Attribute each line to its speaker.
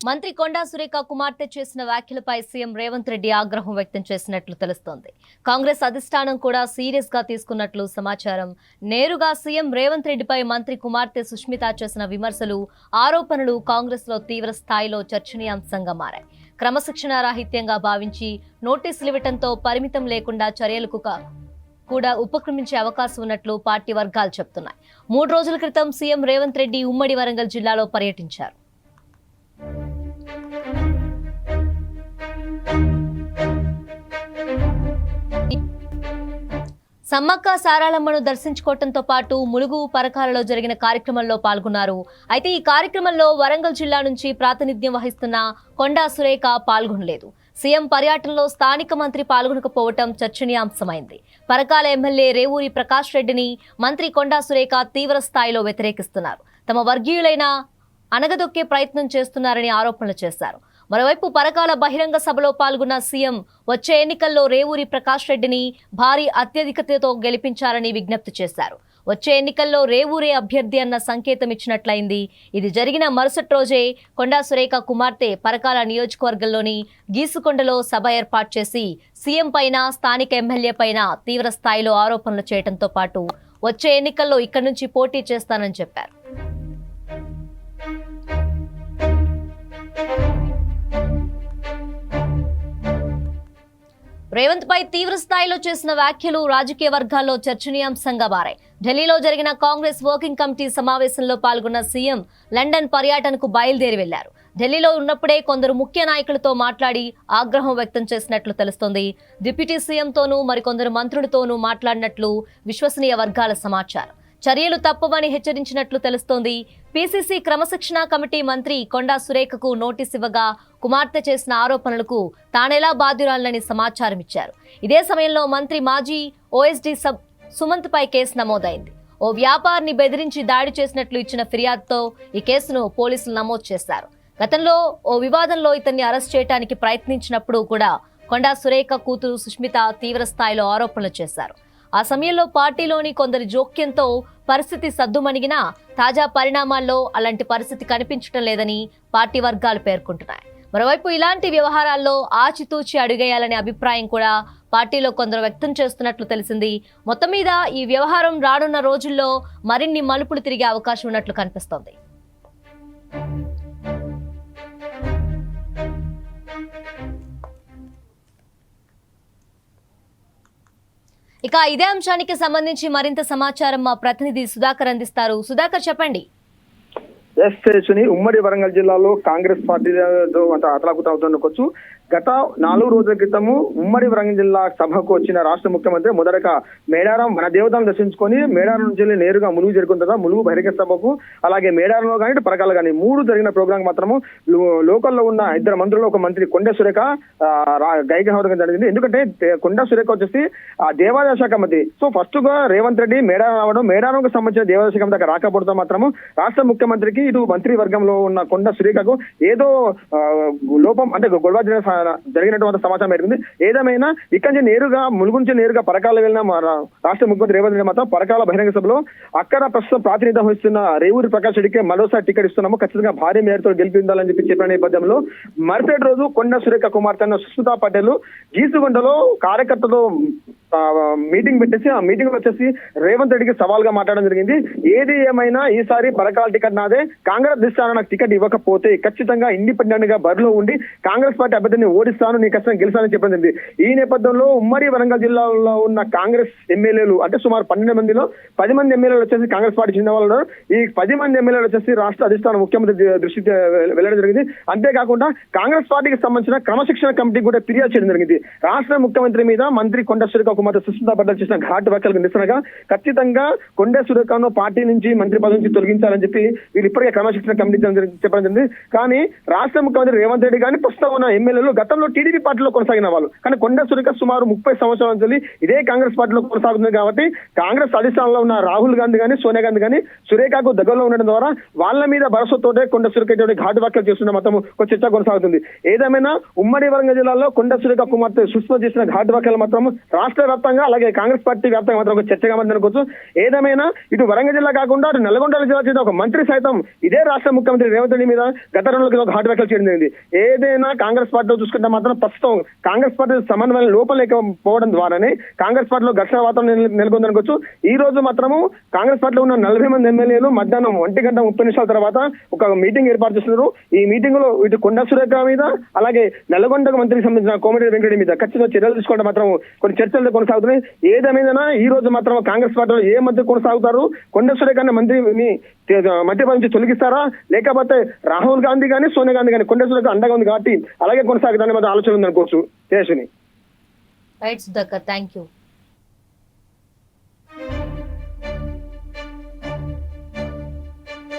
Speaker 1: మంత్రి కొండా సురేఖ కుమార్తె చేసిన వ్యాఖ్యలపై సీఎం రేవంత్ రెడ్డి ఆగ్రహం వ్యక్తం చేసినట్లు తెలుస్తోంది. కాంగ్రెస్ అధిష్టానం కూడా సీరియస్ గా తీసుకున్నట్లు సమాచారం. నేరుగా సీఎం రేవంత్ రెడ్డిపై మంత్రి కుమార్తె సుష్మిత చేసిన విమర్శలు, ఆరోపణలు కాంగ్రెస్ లో తీవ్ర స్థాయిలో చర్చనీయాంశంగా మారాయి. క్రమశిక్షణ రాహిత్యంగా భావించి నోటీసులు ఇవ్వడంతో పరిమితం లేకుండా చర్యలకు కూడా ఉపక్రమించే అవకాశం ఉన్నట్లు పార్టీ వర్గాలు చెబుతున్నాయి. 3 రోజుల క్రితం సీఎం రేవంత్ రెడ్డి ఉమ్మడి వరంగల్ జిల్లాలో పర్యటించారు. సమ్మక్క సారాలమ్మను దర్శించుకోవడంతో పాటు ములుగు పరకాలలో జరిగిన కార్యక్రమంలో పాల్గొన్నారు. అయితే ఈ కార్యక్రమంలో వరంగల్ జిల్లా నుంచి ప్రాతినిధ్యం వహిస్తున్న కొండా సురేఖ పాల్గొనలేదు. సీఎం పర్యటనలో స్థానిక మంత్రి పాల్గొనకపోవటం చర్చనీయాంశమైంది. పరకాల ఎమ్మెల్యే రేవూరి ప్రకాష్ రెడ్డిని మంత్రి కొండా సురేఖ తీవ్ర స్థాయిలో వ్యతిరేకిస్తున్నారు. తమ వర్గీయులైన అనగదొక్కే ప్రయత్నం చేస్తున్నారని ఆరోపణలు చేశారు. మరోవైపు పరకాల బహిరంగ సభలో పాల్గొన్న సీఎం వచ్చే ఎన్నికల్లో రేవూరి ప్రకాష్ రెడ్డిని భారీ అత్యధికతతో గెలిపించాలని విజ్ఞప్తి చేశారు. వచ్చే ఎన్నికల్లో రేవూరే అభ్యర్థి అన్న సంకేతం ఇచ్చినట్లయింది. ఇది జరిగిన మరుసటి రోజే కొండా సురేఖ కుమార్తె పరకాల నియోజకవర్గంలోని గీసుకొండలో సభ ఏర్పాటు చేసి సీఎం పైన, స్థానిక ఎమ్మెల్యే పైన తీవ్ర స్థాయిలో ఆరోపణలు చేయడంతో పాటు వచ్చే ఎన్నికల్లో ఇక్కడి నుంచి పోటీ చేస్తానని చెప్పారు. రేవంత్ పై తీవ్ర స్థాయిలో చేసిన వ్యాఖ్యలు రాజకీయ వర్గాల్లో చర్చనీయాంశంగా మారాయి. ఢిల్లీలో జరిగిన కాంగ్రెస్ వర్కింగ్ కమిటీ సమావేశంలో పాల్గొన్న సీఎం లండన్ పర్యటనకు బయలుదేరి వెళ్లారు. ఢిల్లీలో ఉన్నప్పుడే కొందరు ముఖ్య నాయకులతో మాట్లాడి ఆగ్రహం వ్యక్తం చేసినట్లు తెలుస్తోంది. డిప్యూటీ సీఎంతోనూ మరికొందరు మంత్రులతోనూ మాట్లాడినట్లు విశ్వసనీయ వర్గాల సమాచారం. చర్యలు తప్పవని హెచ్చరించినట్లు తెలుస్తోంది. పీసీసీ క్రమశిక్షణ కమిటీ మంత్రి కొండా సురేఖకు నోటీస్ ఇవ్వగా కుమార్తె చేసిన ఆరోపణలకు తానెలా బాధ్యురాలని సమాచారం ఇచ్చారు. ఇదే సమయంలో మంత్రి మాజీ ఓఎస్డీ సుమంత్ పై కేసు నమోదైంది. ఓ వ్యాపారిని బెదిరించి దాడి చేసినట్లు ఇచ్చిన ఫిర్యాదుతో ఈ కేసును పోలీసులు నమోదు చేశారు. గతంలో ఓ వివాదంలో ఇతన్ని అరెస్ట్ చేయడానికి ప్రయత్నించినప్పుడు కూడా కొండా సురేఖ కూతురు సుష్మిత తీవ్ర స్థాయిలో ఆరోపణలు చేశారు. ఆ సమయంలో పార్టీలోని కొందరి జోక్యంతో పరిస్థితి సద్దుమణిగినా తాజా పరిణామాల్లో అలాంటి పరిస్థితి కనిపించడం లేదని పార్టీ వర్గాలు పేర్కొంటున్నాయి. మరోవైపు ఇలాంటి వ్యవహారాల్లో ఆచితూచి అడుగేయాలనే అభిప్రాయం కూడా పార్టీలో కొందరు వ్యక్తం చేస్తున్నట్లు తెలిసింది. మొత్తం మీద ఈ వ్యవహారం రానున్న రోజుల్లో మరిన్ని మలుపులు తిరిగే అవకాశం ఉన్నట్లు కనిపిస్తోంది. ఇక ఇదే అంశానికి సంబంధించి మరింత సమాచారం మా ప్రతినిధి సుధాకర్ అందిస్తారు. సుధాకర్, చెప్పండి.
Speaker 2: ఉమ్మడి వరంగల్ జిల్లాలో కాంగ్రెస్ పార్టీతో అతలాకుతవుతుండొచ్చు. గత 4 రోజుల క్రితము ఉమ్మడి వరంగల్ జిల్లా సభకు వచ్చిన రాష్ట్ర ముఖ్యమంత్రి మొదటగా మేడారం మన దేవతను దర్శించుకొని మేడారం నుంచి నేరుగా ములుగు చేరుకుంటారా. ములుగు బహిరంగ సభకు, అలాగే మేడారంలో కానీ పరకాల కానీ 3 జరిగిన ప్రోగ్రాం మాత్రము లోకల్లో ఉన్న 2 మంత్రులు, ఒక మంత్రి కొండా సురేఖ గైకవడం జరిగింది. ఎందుకంటే కొండా సురేఖ వచ్చేసి ఆ దేవాదాయ శాఖ మంత్రి. సో ఫస్ట్ గా రేవంత్ రెడ్డి మేడారం రావడం, మేడారంకు సంబంధించిన దేవాదాయ శాఖ దాకా రాకపోవడంతో మాత్రము రాష్ట్ర ముఖ్యమంత్రికి ఇటు మంత్రి వర్గంలో ఉన్న కొండా సురేఖకు ఏదో లోపం అంటే గొడవ జరిగినటువంటి సమాచారం జరిగింది. ఏదేమైనా ఇక్కడి నుంచి నేరుగా ములుగు నుంచి నేరుగా పరకాల వెళ్ళిన రాష్ట్ర ముఖ్యమంత్రి రేవంత్ రెడ్డి మాత్రం పరకాల బహిరంగ సభలో అక్కడ ప్రస్తుతం ప్రాతినిధ్యం వహిస్తున్న రేవూరి ప్రకాష్ రెడ్డికి మరోసారి టికెట్ ఇస్తున్నాము, ఖచ్చితంగా భారీ మేరతో గెలిపించాలని చెప్పిన నేపథ్యంలో మరుసటి రోజు కొండా సురేఖ కుమార్తె సుష్మితా పటేల్ గీసుగొండలో కార్యకర్తలు మీటింగ్ పెట్టేసి ఆ మీటింగ్ వచ్చేసి రేవంత్ రెడ్డికి సవాల్గా మాట్లాడడం జరిగింది. ఏది ఏమైనా ఈసారి పరకాల టికెట్ నాదే, కాంగ్రెస్ దిశాన నాకు టికెట్ ఇవ్వకపోతే ఖచ్చితంగా ఇండిపెండెంట్ గా బరిలో ఉండి కాంగ్రెస్ పార్టీ అభ్యర్థిని ఓడిస్తాను, నీ ఖచ్చితంగా గెలిచానని చెప్పడం జరిగింది. ఈ నేపథ్యంలో ఉమ్మడి వరంగల్ జిల్లాలో ఉన్న కాంగ్రెస్ ఎమ్మెల్యేలు అంటే సుమారు 12 మందిలో 10 మంది ఎమ్మెల్యేలు వచ్చేసి కాంగ్రెస్ పార్టీ చెందిన వాళ్ళు. ఈ 10 మంది ఎమ్మెల్యేలు వచ్చేసి రాష్ట్ర అధిష్టానం ముఖ్యమంత్రి దృష్టికి వెళ్ళడం జరిగింది. అంతేకాకుండా కాంగ్రెస్ పార్టీకి సంబంధించిన క్రమశిక్షణ కమిటీ కూడా ఫిర్యాదు చేయడం జరిగింది. రాష్ట్ర ముఖ్యమంత్రి మీద మంత్రి కొండా సురేఖ కుమార్తె సుష్మితా పటేల్ చేసిన ఘాటు వ్యాఖ్యలకు నిరసనగా ఖచ్చితంగా కొండా సురేఖను పార్టీ నుంచి మంత్రి పదవి నుంచి తొలగించాలని చెప్పి వీళ్ళు ఇప్పటికే క్రమశిక్షణ కమిటీ చెప్పడం జరిగింది. కానీ రాష్ట్ర ముఖ్యమంత్రి రేవంత్ రెడ్డి కానీ ప్రస్తుతం ఉన్న ఎమ్మెల్యేలు గతంలో టీడీపీ పార్టీలో కొనసాగిన వాళ్ళు, కానీ కొండా సురేఖ సుమారు 30 సంవత్సరాల నుంచి ఇదే కాంగ్రెస్ పార్టీలో కొనసాగుతుంది. కాబట్టి కాంగ్రెస్ అధిష్టానంలో ఉన్న రాహుల్ గాంధీ కానీ సోనియా గాంధీ కానీ సురేఖకు దగ్గరలో ఉండడం ద్వారా వాళ్ళ మీద భరోసాతోటే కొండా సురేఖ ఘాటు వ్యాఖ్యలు చేస్తున్న మొత్తం ఒక చర్చ కొనసాగుతుంది. ఏదేమైనా ఉమ్మడి వరంగల్ జిల్లాలో కొండా సురేఖ కుమార్తె సుష్మిత చేసిన ఘాటు వ్యాఖ్యలు మాత్రం రాష్ట్ర వ్యాప్తంగా అలాగే కాంగ్రెస్ పార్టీ వ్యాప్తంగా మాత్రం ఒక చర్చగా మాత్రం అనుకోవచ్చు. ఏదేమైనా ఇటు వరంగల్ జిల్లా కాకుండా అటు నల్గొండ జిల్లా చెందిన ఒక మంత్రి సైతం ఇదే రాష్ట్ర ముఖ్యమంత్రి రేవంత్ రెడ్డి మీద గత 2 రోజులుగా ఒక హాట్ వ్యాఖ్యలు చేయడం జరిగింది. ఏదైనా కాంగ్రెస్ పార్టీలో చూసుకుంటే మాత్రం ప్రస్తుతం కాంగ్రెస్ పార్టీ సమన్వయం లోపం లేకపోవడం ద్వారానే కాంగ్రెస్ పార్టీలో ఘర్షణ వాతావరణం నెలకొందనుకోవచ్చు. ఈ రోజు మాత్రము కాంగ్రెస్ పార్టీలో ఉన్న 40 మంది ఎమ్మెల్యేలు మధ్యాహ్నం 1:30 తర్వాత ఒక మీటింగ్ ఏర్పాటు చేస్తున్నారు. ఈ మీటింగ్ లో ఇటు కొండ సురేఖ మీద అలాగే నల్గొండ మంత్రికి సంబంధించిన కోమటిరెడ్డి వెంకటరెడ్డి మీద ఖచ్చితంగా చర్యలు తీసుకోవడం మాత్రం కొన్ని చర్చలు కొనసాగుతున్నాయి. ఏదేమైనా ఈ రోజు మాత్రం కాంగ్రెస్ పార్టీలో ఏ మంత్రి కొనసాగుతారు, కొండ సురేఖ అనే మంత్రిని మంత్రి పదవి నుంచి తొలగిస్తారా, లేకపోతే రాహుల్ గాంధీ కానీ సోనియా గాంధీ కానీ కొండ సురేఖ అండగా ఉంది కాబట్టి అలాగే కొనసాగుతారని మాత్రం ఆలోచన ఉంది అనుకోవచ్చు. Tejaswini.
Speaker 1: Right Sudhakar, thank you.